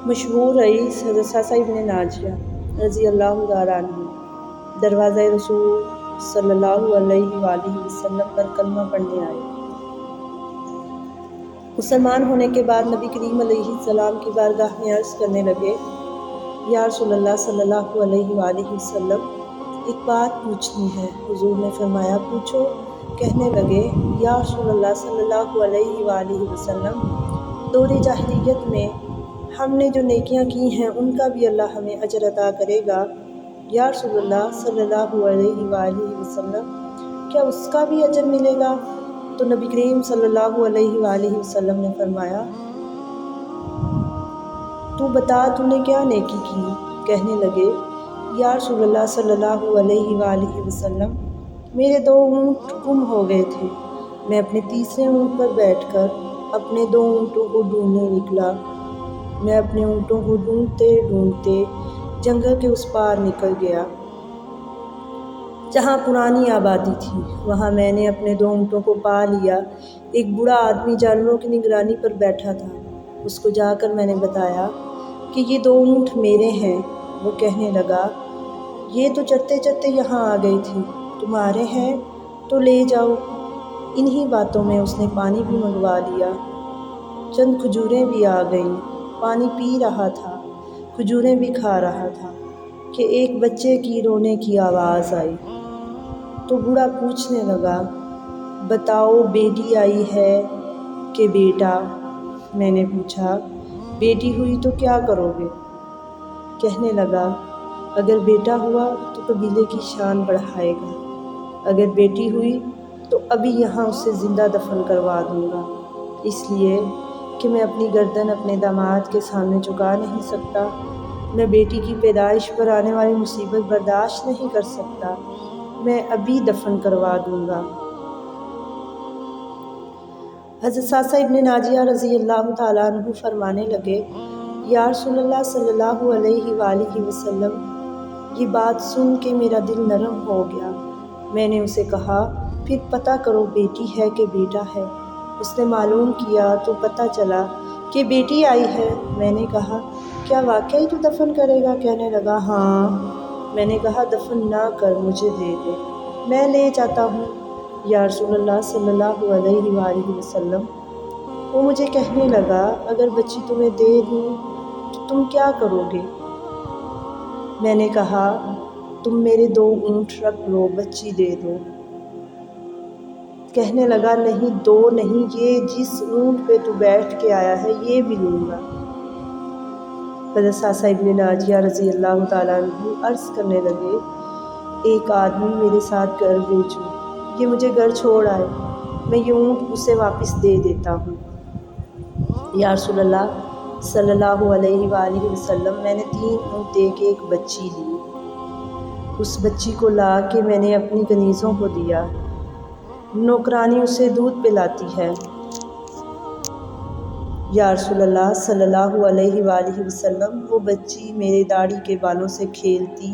مشہور رئیس حضرت ساسا ابن ناجیہ رضی اللہ تعالیٰ عنہ دروازہ رسول صلی اللہ علیہ وآلہ وسلم پر کلمہ پڑھنے آئے۔ مسلمان ہونے کے بعد نبی کریم علیہ السلام کی بارگاہ میں عرض کرنے لگے، یا رسول اللہ صلی اللہ علیہ وآلہ وسلم، ایک بات پوچھنی ہے۔ حضور نے فرمایا، پوچھو۔ کہنے لگے، یا رسول اللہ صلی اللہ علیہ وآلہ وسلم، دور جاہلیت میں ہم نے جو نیکیاں کی ہیں ان کا بھی اللہ ہمیں اجر عطا کرے گا؟ یا رسول اللہ صلی اللہ علیہ وآلہ وسلم، کیا اس کا بھی اجر ملے گا؟ تو نبی کریم صلی اللہ علیہ وآلہ وسلم نے فرمایا، تو بتا تو نے کیا نیکی کی؟ کہنے لگے، یا رسول اللہ صلی اللہ علیہ وآلہ وسلم، میرے 2 اونٹ گم ہو گئے تھے۔ میں اپنے تیسرے اونٹ پر بیٹھ کر اپنے 2 اونٹوں کو ڈھونڈنے نکلا۔ میں اپنے اونٹوں کو ڈھونڈتے ڈھونڈتے جنگل کے اس پار نکل گیا جہاں پرانی آبادی تھی۔ وہاں میں نے اپنے 2 اونٹوں کو پا لیا۔ ایک بوڑھا آدمی جانوروں کی نگرانی پر بیٹھا تھا۔ اس کو جا کر میں نے بتایا کہ یہ 2 اونٹ میرے ہیں۔ وہ کہنے لگا، یہ تو چرتے چرتے یہاں آ گئی تھی، تمہارے ہیں تو لے جاؤ۔ انہی باتوں میں اس نے پانی بھی منگوا لیا۔ چند کھجوریں بھی آ گئیں۔ پانی پی رہا تھا، کھجوریں بھی کھا رہا تھا کہ ایک بچے کی رونے کی آواز آئی۔ تو بوڑھا پوچھنے لگا، بتاؤ بیٹی آئی ہے کہ بیٹا؟ میں نے پوچھا، بیٹی ہوئی تو کیا کرو گے؟ کہنے لگا، اگر بیٹا ہوا تو قبیلے کی شان بڑھائے گا، اگر بیٹی ہوئی تو ابھی یہاں اسے زندہ دفن کروا دوں گا، اس لیے کہ میں اپنی گردن اپنے داماد کے سامنے جھکا نہیں سکتا۔ میں بیٹی کی پیدائش پر آنے والی مصیبت برداشت نہیں کر سکتا۔ میں ابھی دفن کروا دوں گا۔ حضرت ساسا ابن ناجیہ رضی اللہ تعالیٰ عنہ فرمانے لگے، یا رسول اللہ صلی اللہ علیہ وآلہ وسلم، یہ بات سن کے میرا دل نرم ہو گیا۔ میں نے اسے کہا، پھر پتہ کرو بیٹی ہے کہ بیٹا ہے۔ اس نے معلوم کیا تو پتہ چلا کہ بیٹی آئی ہے۔ میں نے کہا، کیا واقعی تو دفن کرے گا؟ کہنے لگا، ہاں۔ میں نے کہا، دفن نہ کر، مجھے دے دے، میں لے جاتا ہوں۔ یا رسول اللہ صلی اللہ علیہ وآلہ وسلم، وہ مجھے کہنے لگا، اگر بچی تمہیں دے دوں تو تم کیا کرو گے؟ میں نے کہا، تم میرے 2 اونٹ رکھ لو، بچی دے دو۔ کہنے لگا، نہیں، 2 نہیں، یہ جس اونٹ پہ تو بیٹھ کے آیا ہے یہ بھی لوں گا۔ حضرت ساسا ابن ناجیہ رضی اللہ تعالیٰ عنہ عرض کرنے لگے، ایک آدمی میرے ساتھ گھر بھیجو، یہ مجھے گھر چھوڑ آئے، میں یہ اونٹ اسے واپس دے دیتا ہوں۔ یا رسول اللہ صلی اللہ علیہ وآلہ وسلم، میں نے 3 اونٹ دے کے ایک بچی لی۔ اس بچی کو لا کے میں نے اپنی کنیزوں کو دیا۔ نوکرانی اسے دودھ پلاتی ہے۔ یا رسول اللہ صلی اللہ علیہ وآلہ وسلم، وہ بچی میرے داڑھی کے بالوں سے کھیلتی،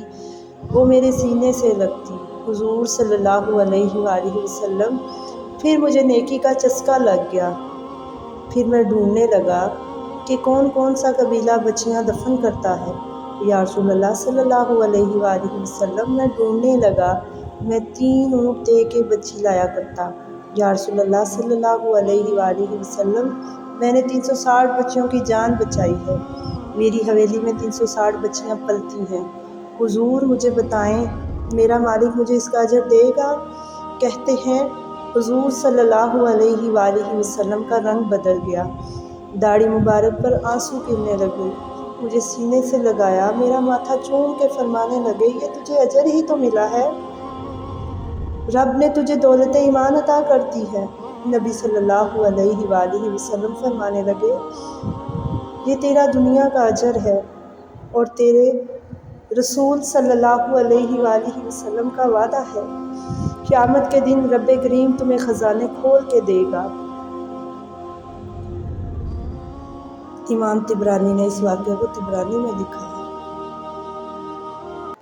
وہ میرے سینے سے لگتی۔ حضور صلی اللہ علیہ وآلہ وسلم، پھر مجھے نیکی کا چسکا لگ گیا۔ پھر میں ڈھونڈنے لگا کہ کون کون سا قبیلہ بچیاں دفن کرتا ہے۔ یا رسول اللہ صلی اللہ علیہ وآلہ وسلم، میں ڈھونڈنے لگا، میں 3 اونٹ دے کے بچی لایا کرتا۔ یا رسول اللہ صلی اللہ علیہ وآلہ وسلم، میں نے 360 بچیوں کی جان بچائی ہے، میری حویلی میں 360 بچیاں پلتی ہیں۔ حضور مجھے بتائیں، میرا مالک مجھے اس کا اجر دے گا؟ کہتے ہیں، حضور صلی اللہ علیہ وآلہ وسلم کا رنگ بدل گیا، داڑھی مبارک پر آنسو گرنے لگے، مجھے سینے سے لگایا، میرا ماتھا چوم کے فرمانے لگے، یہ تجھے اجر ہی تو ملا ہے، رب نے تجھے دولت ایمان عطا کر دی ہے۔ نبی صلی اللہ علیہ وآلہ وسلم فرمانے لگے، یہ تیرا دنیا کا اجر ہے، اور تیرے رسول صلی اللہ علیہ وآلہ وسلم کا وعدہ ہے، قیامت کے دن رب کریم تمہیں خزانے کھول کے دے گا۔ امام طبرانی نے اس واقعے کو طبرانی میں لکھا ہے۔